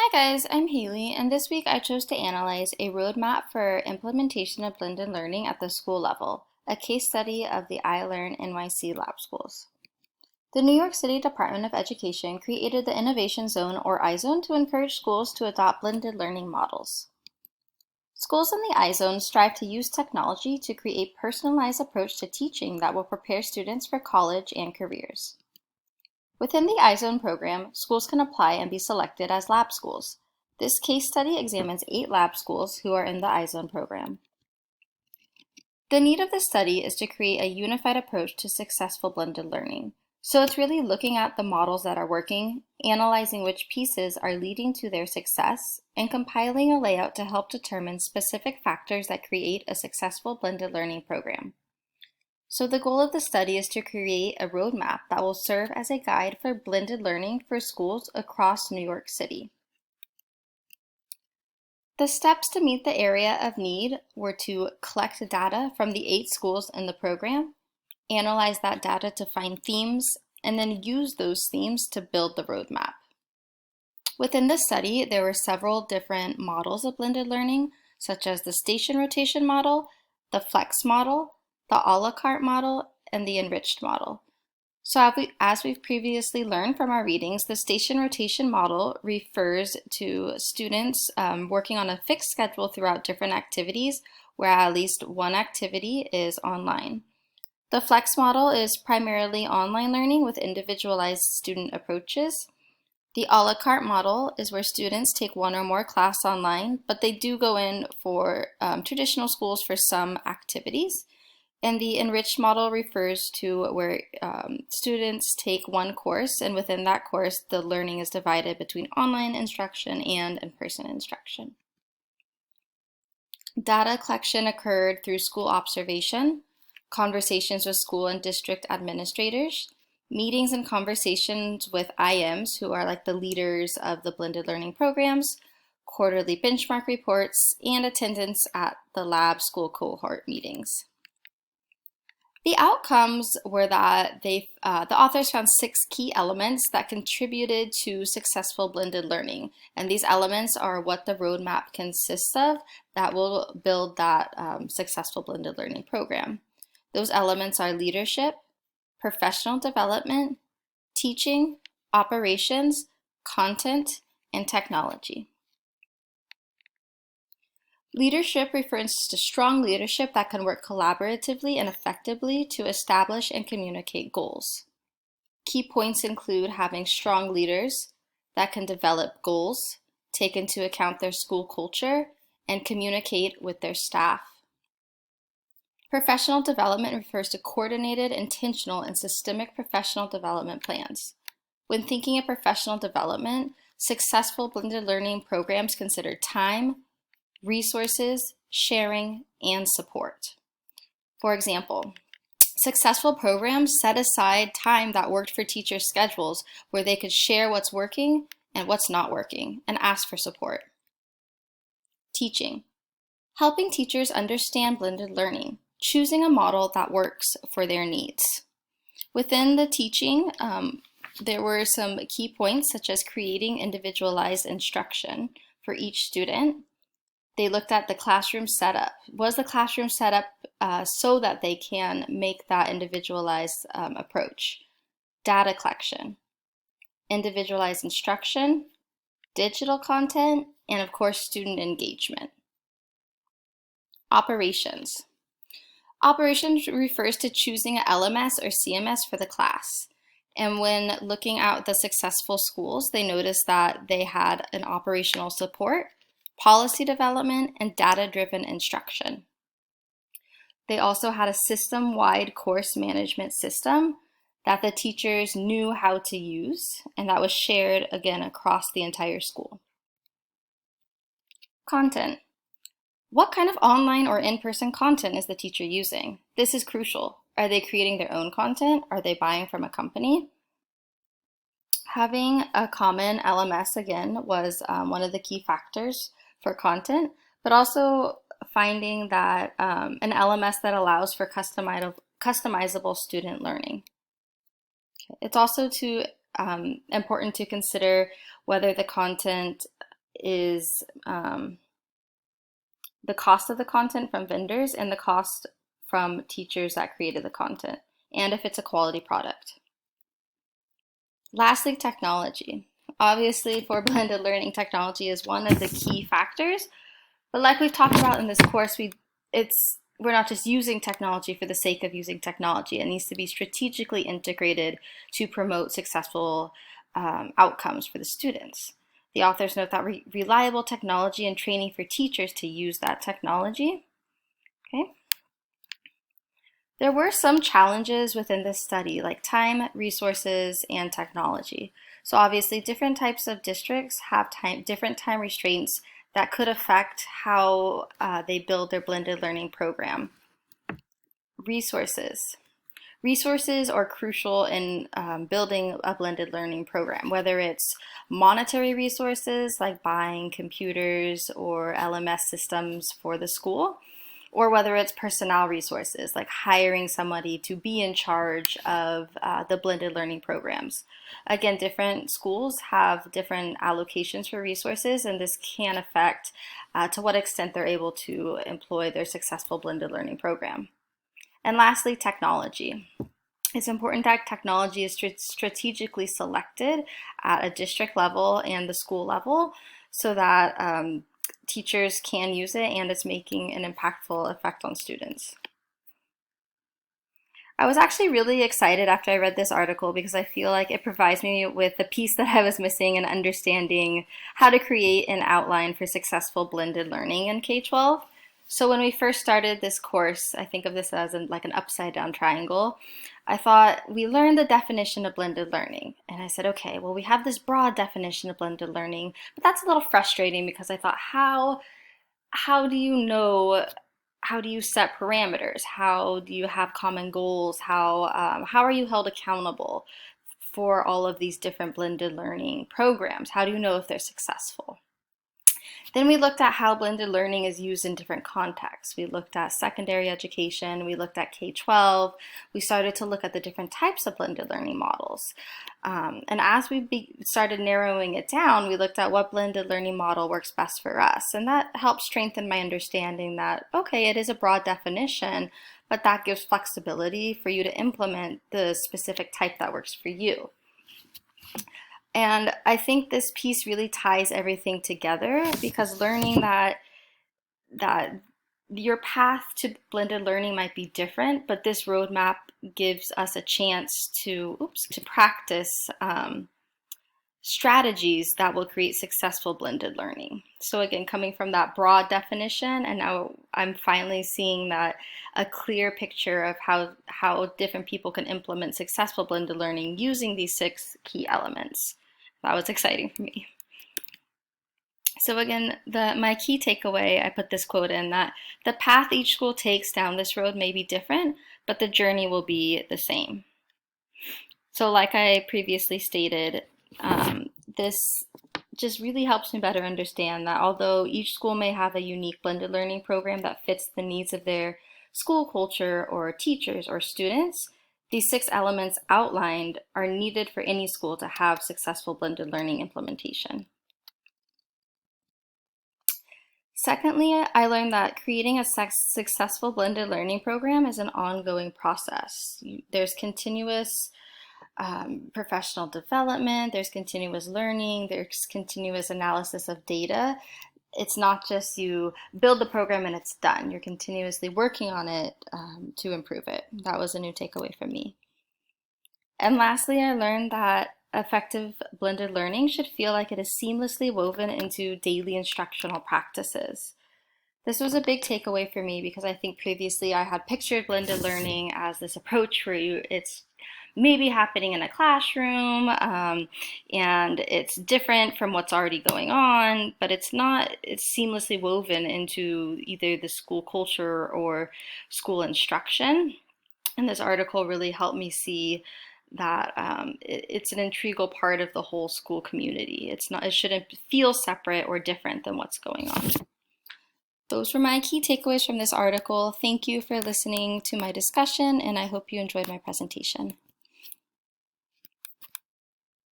Hi guys, I'm Haley, and this week I chose to analyze a roadmap for implementation of blended learning at the school level, a case study of the iLearn NYC lab schools. The New York City Department of Education created the Innovation Zone, or iZone, to encourage schools to adopt blended learning models. Schools in the iZone strive to use technology to create a personalized approach to teaching that will prepare students for college and careers. Within the iZone program, schools can apply and be selected as lab schools. This case study examines 8 lab schools who are in the iZone program. The need of the study is to create a unified approach to successful blended learning. So it's really looking at the models that are working, analyzing which pieces are leading to their success, and compiling a layout to help determine specific factors that create a successful blended learning program. So the goal of the study is to create a roadmap that will serve as a guide for blended learning for schools across New York City. The steps to meet the area of need were to collect data from the 8 schools in the program, analyze that data to find themes, and then use those themes to build the roadmap. Within the study, there were several different models of blended learning, such as the station rotation model, the flex model, the a la carte model, and the enriched model. So as we've previously learned from our readings, the station rotation model refers to students working on a fixed schedule throughout different activities, where at least one activity is online. The flex model is primarily online learning with individualized student approaches. The a la carte model is where students take one or more classes online, but they do go in for traditional schools for some activities. And the enriched model refers to where students take one course, and within that course, the learning is divided between online instruction and in-person instruction. Data collection occurred through school observation, conversations with school and district administrators, meetings and conversations with IMs, who are like the leaders of the blended learning programs, quarterly benchmark reports, and attendance at the lab school cohort meetings. The outcomes were that the authors found 6 key elements that contributed to successful blended learning. And these elements are what the roadmap consists of that will build that successful blended learning program. Those elements are leadership, professional development, teaching, operations, content, and technology. Leadership refers to strong leadership that can work collaboratively and effectively to establish and communicate goals. Key points include having strong leaders that can develop goals, take into account their school culture, and communicate with their staff. Professional development refers to coordinated, intentional, and systemic professional development plans. When thinking of professional development, successful blended learning programs consider time, resources, sharing, and support. For example, successful programs set aside time that worked for teachers' schedules where they could share what's working and what's not working and ask for support. Teaching. Helping teachers understand blended learning, choosing a model that works for their needs. Within the teaching, there were some key points such as creating individualized instruction for each student. They looked at the classroom setup. Was the classroom set up so that they can make that individualized approach? Data collection, individualized instruction, digital content, and of course, student engagement. Operations. Operations refers to choosing an LMS or CMS for the class. And when looking at the successful schools, they noticed that they had an operational support, policy development, and data-driven instruction. They also had a system-wide course management system that the teachers knew how to use, and that was shared again across the entire school. Content. What kind of online or in-person content is the teacher using? This is crucial. Are they creating their own content? Are they buying from a company? Having a common LMS, again, was one of the key factors for content, but also finding that an LMS that allows for customizable student learning. Okay. It's also important to consider whether the content is the cost of the content from vendors and the cost from teachers that created the content, and if it's a quality product. Lastly, technology. Obviously, for blended learning, technology is one of the key factors, but like we've talked about in this course, we're not just using technology for the sake of using technology. It needs to be strategically integrated to promote successful outcomes for the students. The authors note that reliable technology and training for teachers to use that technology. Okay. There were some challenges within this study, like time, resources, and technology. So obviously, different types of districts have different time restraints that could affect how they build their blended learning program. Resources. Resources are crucial in building a blended learning program, whether it's monetary resources like buying computers or LMS systems for the school, or whether it's personnel resources like hiring somebody to be in charge of the blended learning programs. Again, different schools have different allocations for resources, and this can affect to what extent they're able to employ their successful blended learning program. And lastly, technology. It's important that technology is strategically selected at a district level and the school level so that teachers can use it and it's making an impactful effect on students. I was actually really excited after I read this article because I feel like it provides me with the piece that I was missing in understanding how to create an outline for successful blended learning in K-12. So when we first started this course, I think of this as like an upside down triangle. I thought we learned the definition of blended learning. And I said, okay, well, we have this broad definition of blended learning, but that's a little frustrating because I thought, how do you know, how do you set parameters? How do you have common goals? How are you held accountable for all of these different blended learning programs? How do you know if they're successful? Then we looked at how blended learning is used in different contexts. We looked at secondary education, we looked at K-12, we started to look at the different types of blended learning models. And as we started narrowing it down, we looked at what blended learning model works best for us. And that helped strengthen my understanding that, okay, it is a broad definition, but that gives flexibility for you to implement the specific type that works for you. And I think this piece really ties everything together because learning that your path to blended learning might be different, but this roadmap gives us a chance to practice strategies that will create successful blended learning. So again, coming from that broad definition, and now I'm finally seeing that a clear picture of how different people can implement successful blended learning using these 6 key elements. That was exciting for me. So again, my key takeaway, I put this quote in, that the path each school takes down this road may be different, but the journey will be the same. So like I previously stated, this just really helps me better understand that although each school may have a unique blended learning program that fits the needs of their school culture or teachers or students, these 6 elements outlined are needed for any school to have successful blended learning implementation. Secondly, I learned that creating a successful blended learning program is an ongoing process. There's continuous professional development, there's continuous learning, there's continuous analysis of data. It's not just you build the program and it's done. You're continuously working on it to improve it. That was a new takeaway for me. And lastly, I learned that effective blended learning should feel like it is seamlessly woven into daily instructional practices. This was a big takeaway for me because I think previously I had pictured blended learning as this approach where it's maybe happening in a classroom and it's different from what's already going on, but it's not. It's seamlessly woven into either the school culture or school instruction. And this article really helped me see that it's an integral part of the whole school community. It shouldn't feel separate or different than what's going on. Those were my key takeaways from this article. Thank you for listening to my discussion, and I hope you enjoyed my presentation.